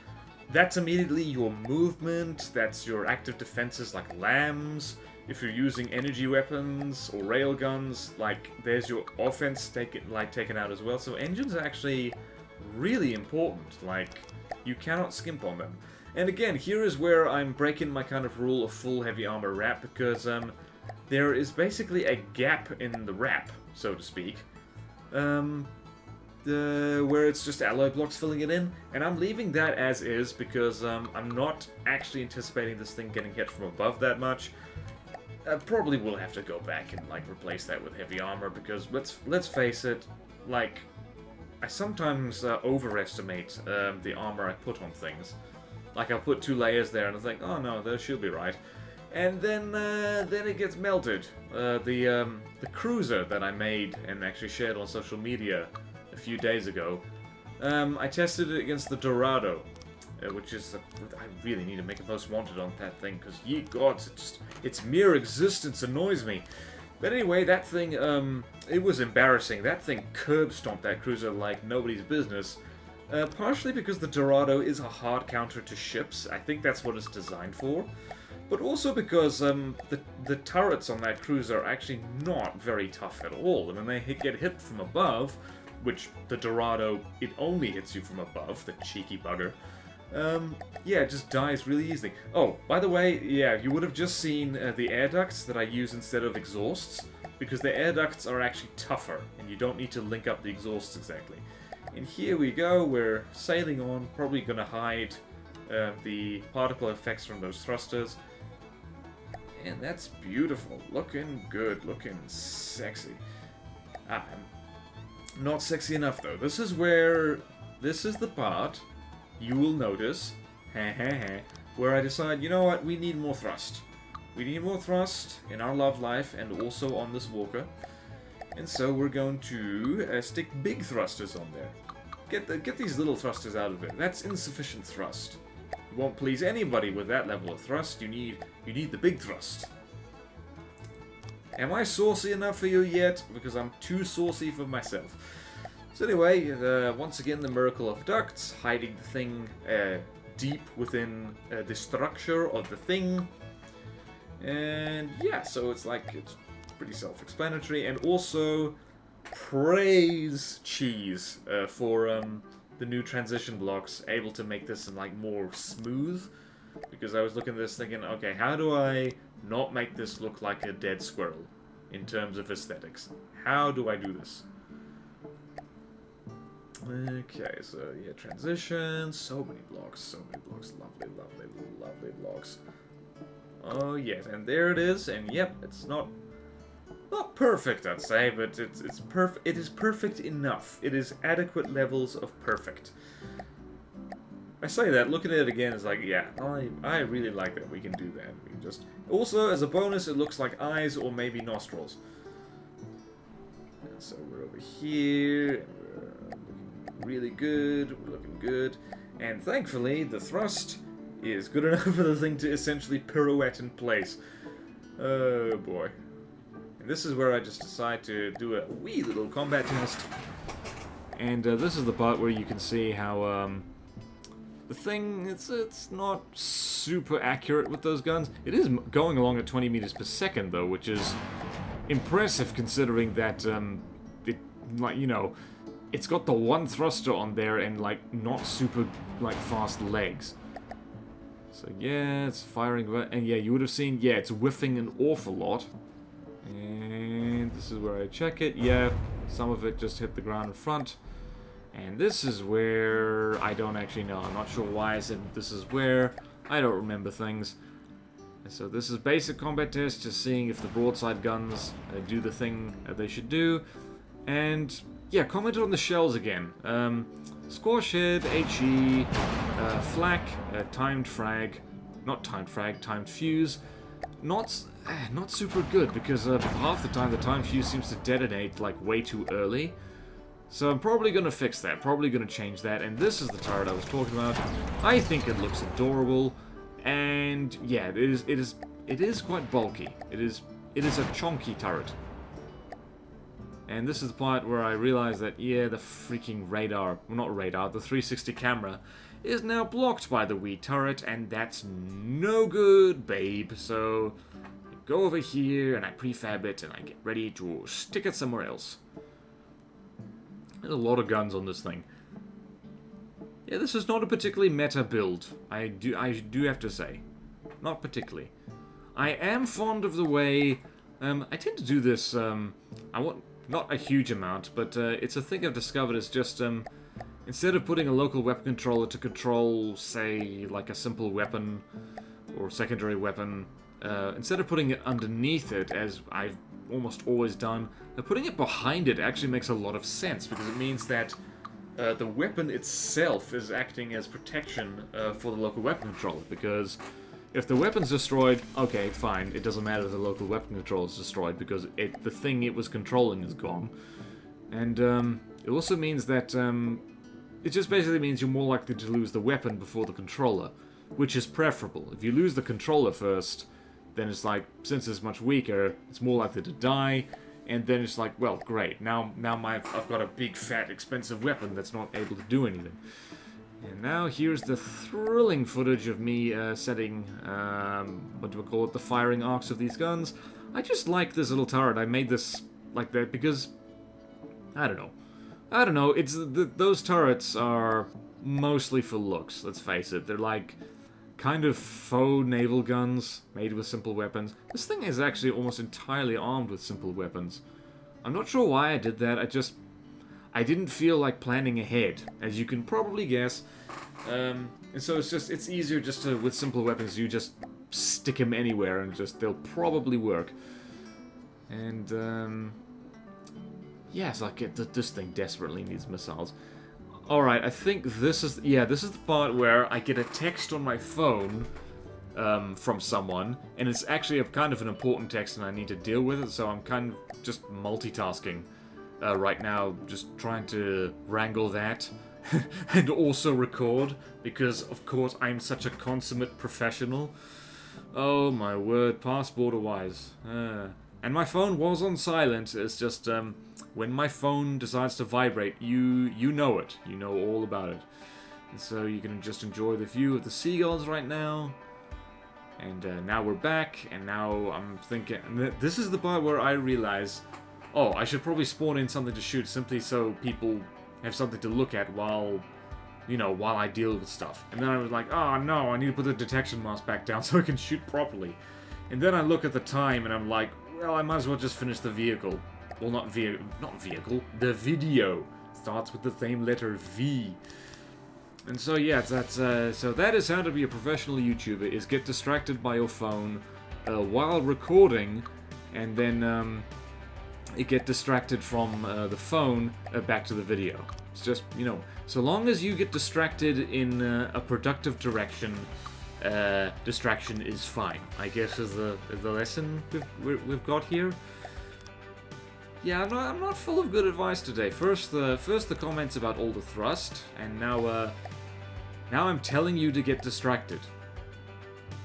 Speaker 1: that's immediately your movement, that's your active defenses like lambs. If you're using energy weapons or railguns, like, there's your offense taken out as well. So engines are actually really important. Like, you cannot skimp on them. And again, here is where I'm breaking my kind of rule of full heavy armor wrap, because there is basically a gap in the wrap, so to speak, where it's just alloy blocks filling it in, and I'm leaving that as is because I'm not actually anticipating this thing getting hit from above that much. I probably will have to go back and, like, replace that with heavy armor, because let's face it, like, I sometimes overestimate the armor I put on things. Like, I'll put 2 layers there and I think, oh no, that should be right. And then it gets melted. The cruiser that I made and actually shared on social media a few days ago, I tested it against the Dorado, which is, I really need to make a most wanted on that thing, because ye gods, its mere existence annoys me. But anyway, that thing, it was embarrassing. That thing curb stomped that cruiser like nobody's business. Partially because the Dorado is a hard counter to ships. I think that's what it's designed for. But also because the turrets on that cruiser are actually not very tough at all. And when they get hit from above, which the Dorado, it only hits you from above, the cheeky bugger, yeah, it just dies really easily. Oh, by the way, yeah, you would have just seen the air ducts that I use instead of exhausts, because the air ducts are actually tougher, and you don't need to link up the exhausts exactly. And here we go, we're sailing on, probably going to hide the particle effects from those thrusters. And that's beautiful, looking good, looking sexy. Not sexy enough though. This is the part you will notice, where I decide, you know what, we need more thrust. We need more thrust in our love life and also on this walker. And so we're going to stick big thrusters on there. Get these little thrusters out of it. That's insufficient thrust. You won't please anybody with that level of thrust. You need the big thrust. Am I saucy enough for you yet? Because I'm too saucy for myself. So anyway, once again, the miracle of ducts, hiding the thing deep within the structure of the thing. And yeah, so it's pretty self-explanatory. And also, praise cheese for the new transition blocks able to make this like more smooth, because I was looking at this thinking, okay, how do I not make this look like a dead squirrel in terms of aesthetics? How do I do this? Okay, so yeah, transitions, so many blocks, lovely, lovely, lovely blocks. Oh yes, and there it is, and yep, it's not perfect, I'd say, but it's perfect. It is perfect enough. It is adequate levels of perfect. I say that, looking at it again, is like, yeah, I really like that we can do that. We can just also, as a bonus, it looks like eyes or maybe nostrils. And so we're over here, and we're looking really good. We're looking good, and thankfully, the thrust is good enough for the thing to essentially pirouette in place. Oh boy. And this is where I just decide to do a wee little combat test. And this is the part where you can see how the thing, it's not super accurate with those guns. It is going along at 20 meters per second though, which is impressive considering that it, like, you know, it's got the one thruster on there and like not super like fast legs. So yeah, it's firing, and yeah, you would have seen, yeah, it's whiffing an awful lot. And this is where I check it. Yeah, some of it just hit the ground in front. And this is where I don't actually know. I'm not sure why I said this is where. I don't remember things. And so this is basic combat test, just seeing if the broadside guns do the thing they should do. And yeah, comment on the shells again. Squash head, HE, flak, timed frag, not timed frag, timed fuse. Not super good, because half the time the time fuse seems to detonate like way too early. So I'm probably going to fix that, probably going to change that, and this is the turret I was talking about. I think it looks adorable, and yeah, it is quite bulky. It is a chunky turret. And this is the part where I realize that, yeah, the freaking radar, well, not radar, the 360 camera is now blocked by the wee turret, and that's no good, babe. So I go over here and I prefab it and I get ready to stick it somewhere else. There's a lot of guns on this thing. Yeah, this is not a particularly meta build. I do have to say, not particularly. I am fond of the way I tend to do this. I want not a huge amount, but it's a thing I've discovered is just instead of putting a local weapon controller to control, say, like a simple weapon or secondary weapon, instead of putting it underneath it, as I've almost always done, putting it behind it actually makes a lot of sense, because it means that the weapon itself is acting as protection for the local weapon controller, because if the weapon's destroyed, okay, fine, it doesn't matter if the local weapon controller is destroyed, because the thing it was controlling is gone. And it also means that it just basically means you're more likely to lose the weapon before the controller, which is preferable. If you lose the controller first, then it's like, since it's much weaker, it's more likely to die, and then it's like, well, great, now I've got a big, fat, expensive weapon that's not able to do anything. And now here's the thrilling footage of me setting, what do we call it, the firing arcs of these guns. I just like this little turret. I made this like that because, I don't know, it's those turrets are mostly for looks, let's face it. They're like kind of faux naval guns made with simple weapons. This thing is actually almost entirely armed with simple weapons. I'm not sure why I did that. I didn't feel like planning ahead, as you can probably guess. And so it's easier just to, with simple weapons, you just stick them anywhere and they'll probably work. And yes, this thing desperately needs missiles. Alright, I think this is the part where I get a text on my phone from someone, and it's actually a kind of an important text and I need to deal with it, so I'm kind of just multitasking right now, just trying to wrangle that and also record, because of course I'm such a consummate professional. Oh my word, pass BorderWise. And my phone was on silent. It's just when my phone decides to vibrate, you know it. You know all about it. And so you can just enjoy the view of the seagulls right now. And now we're back, and now I'm thinking... This is the part where I realize, oh, I should probably spawn in something to shoot, simply so people have something to look at while you know, while I deal with stuff. And then I was like, oh no, I need to put the detection mask back down so I can shoot properly. And then I look at the time and I'm like, well, I might as well just finish the vehicle. Well, not vehicle, the video. Starts with the same letter V. And so yeah, so that is how to be a professional YouTuber, is get distracted by your phone while recording, and then you get distracted from the phone back to the video. It's just, you know, so long as you get distracted in a productive direction, distraction is fine, I guess, is the lesson we've got here. Yeah, I'm not full of good advice today. First the comments about all the thrust, and now I'm telling you to get distracted.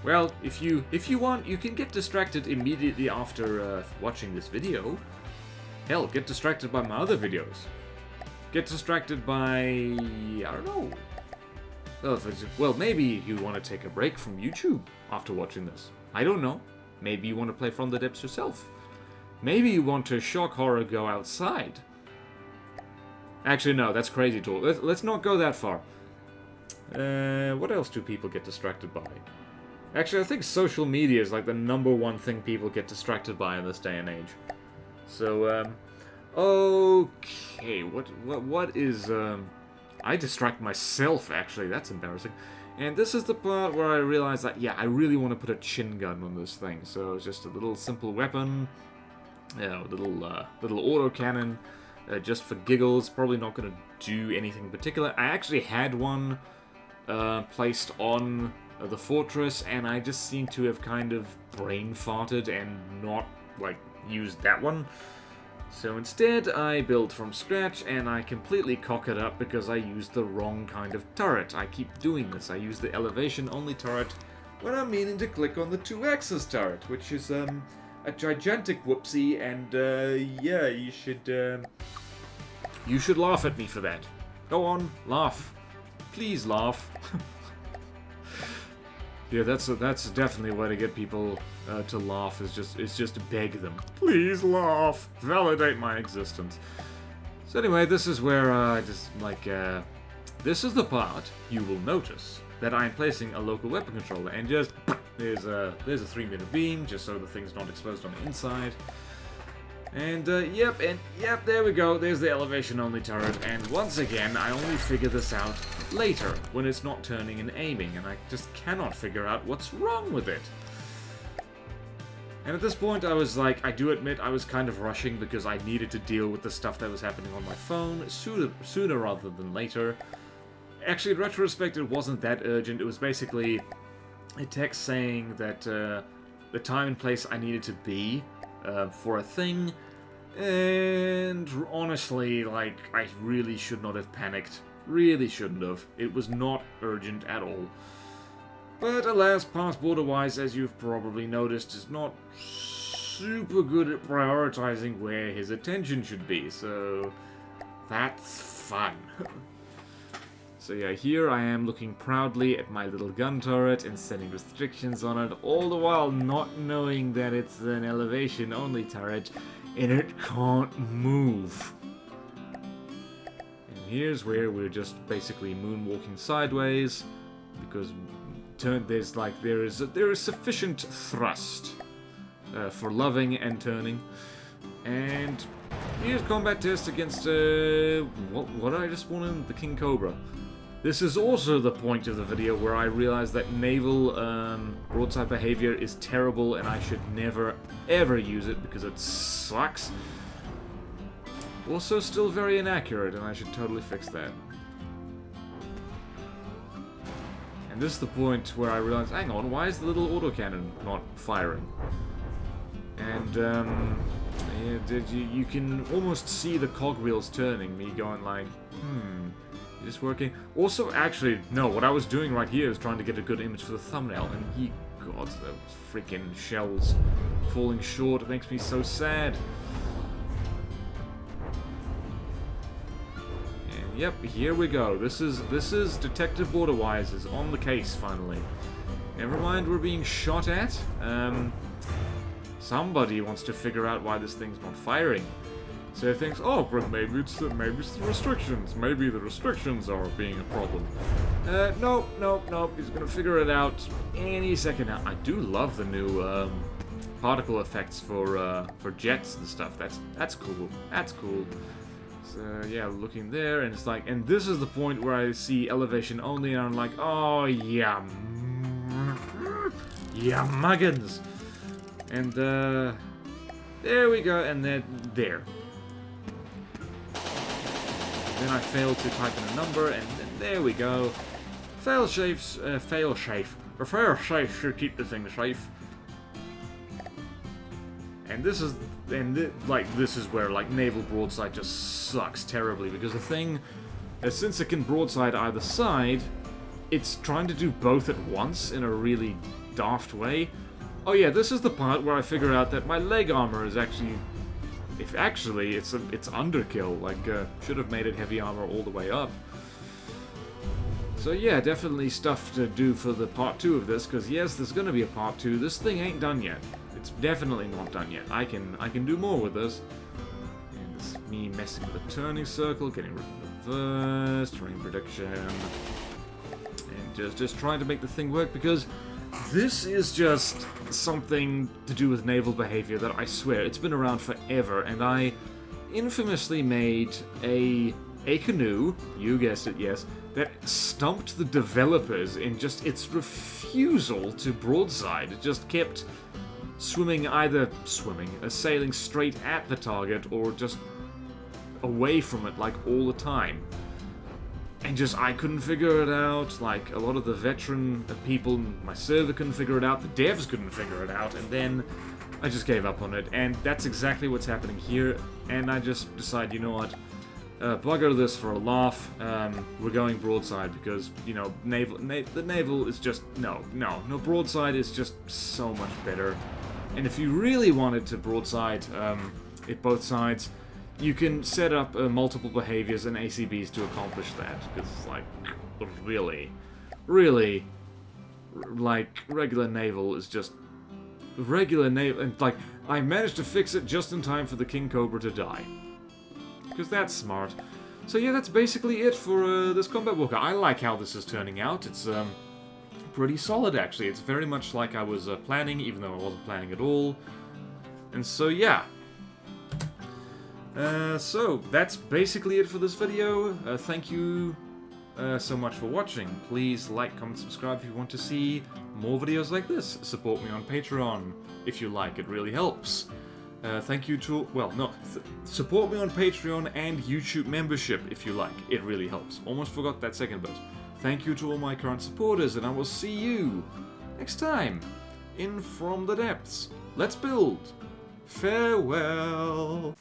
Speaker 1: Well, if you want, you can get distracted immediately after watching this video. Hell, get distracted by my other videos. Get distracted by, I don't know. Well, maybe you want to take a break from YouTube after watching this. I don't know. Maybe you want to play From the Depths yourself. Maybe you want to shock horror go outside. Actually, no, that's crazy talk. Let's not go that far. What else do people get distracted by? Actually, I think social media is like the #1 thing people get distracted by in this day and age. So, okay, what is, I distract myself, actually, that's embarrassing. And this is the part where I realize that, yeah, I really want to put a chin gun on this thing. So it's just a little simple weapon, you know, little autocannon, just for giggles. Probably not going to do anything particular. I actually had one placed on the fortress, and I just seem to have kind of brain farted and not, like, used that one. So instead, I build from scratch, and I completely cock it up because I used the wrong kind of turret. I keep doing this. I use the elevation-only turret when I'm meaning to click on the 2-axis turret, which is a gigantic whoopsie, and yeah, you should laugh at me for that. Go on, laugh. Please laugh. Yeah, that's definitely a way to get people to laugh, is just to beg them. Please laugh! Validate my existence. So anyway, this is where I just, like, this is the part you will notice that I'm placing a local weapon controller, and just, there's a 3-meter beam, just so the thing's not exposed on the inside. And, yep, there we go, there's the elevation-only turret, and once again, I only figure this out later, when it's not turning and aiming, and I just cannot figure out what's wrong with it. And at this point, I was like, I do admit I was kind of rushing because I needed to deal with the stuff that was happening on my phone sooner rather than later. Actually, in retrospect, it wasn't that urgent. It was basically a text saying that the time and place I needed to be for a thing, and honestly, like, I really should not have panicked. Really shouldn't have. It was not urgent at all. But alas, past BorderWise, as you've probably noticed, is not super good at prioritizing where his attention should be, so that's fun. So yeah, here I am looking proudly at my little gun turret and setting restrictions on it, all the while not knowing that it's an elevation-only turret and it can't move. And here's where we're just basically moonwalking sideways, because there is sufficient thrust for loving and turning. And here's combat test against what did I just spawn in? The King Cobra. This is also the point of the video where I realized that naval broadside behavior is terrible and I should never ever use it because it sucks. Also still very inaccurate, and I should totally fix that. And this is the point where I realized, hang on, why is the little autocannon not firing? And yeah, you can almost see the cogwheels turning, me going like, is this working? Also, actually, no, what I was doing right here is trying to get a good image for the thumbnail, and God, those freaking shells falling short, it makes me so sad. And yep, here we go. This is Detective BorderWise is on the case, finally. Never mind we're being shot at. Somebody wants to figure out why this thing's not firing. So he thinks, oh, but maybe it's the restrictions. Maybe the restrictions are being a problem. Nope. He's gonna figure it out any second now. I do love the new particle effects for jets and stuff. That's cool. That's cool. So yeah, looking there, and it's like, and this is the point where I see elevation only, and I'm like, oh yeah, muggins. And there we go, and then there. Then I failed to type in a number, and then there we go. Fail-safe should keep the thing safe. And this is, this is where, like, naval broadside just sucks terribly, because the thing, since it can broadside either side, it's trying to do both at once in a really daft way. Oh yeah, this is the part where I figure out that my leg armor is actually, it's underkill. Like, should have made it heavy armor all the way up. So yeah, definitely stuff to do for the part 2 of this, because yes, there's gonna be a part 2. This thing ain't done yet. It's definitely not done yet. I can do more with this. And this is me messing with the turning circle, getting rid of the reverse, terrain prediction, and just trying to make the thing work, because this is just something to do with naval behavior that I swear, it's been around forever, and I infamously made a canoe, you guessed it, yes, that stumped the developers in just its refusal to broadside. It just kept sailing straight at the target, or just away from it, like, all the time. And just, I couldn't figure it out. Like, a lot of the veteran people, my server couldn't figure it out, the devs couldn't figure it out, and then I just gave up on it. And that's exactly what's happening here, and I just decided, you know what, bugger this for a laugh. We're going broadside, because, you know, the naval is just, no, broadside is just so much better. And if you really wanted to broadside at both sides, you can set up multiple behaviors and ACBs to accomplish that, because, like, really, like, regular naval is just regular naval, and, like, I managed to fix it just in time for the King Cobra to die, because that's smart. So yeah, that's basically it for this combat walker. I like how this is turning out. It's pretty solid, actually. It's very much like I was planning, even though I wasn't planning at all. And so yeah. So, that's basically it for this video. Thank you so much for watching. Please like, comment, subscribe if you want to see more videos like this. Support me on Patreon if you like, it really helps. Thank you to, support me on Patreon and YouTube membership if you like, it really helps. Almost forgot that second bit. Thank you to all my current supporters, and I will see you next time in From the Depths. Let's build. Farewell.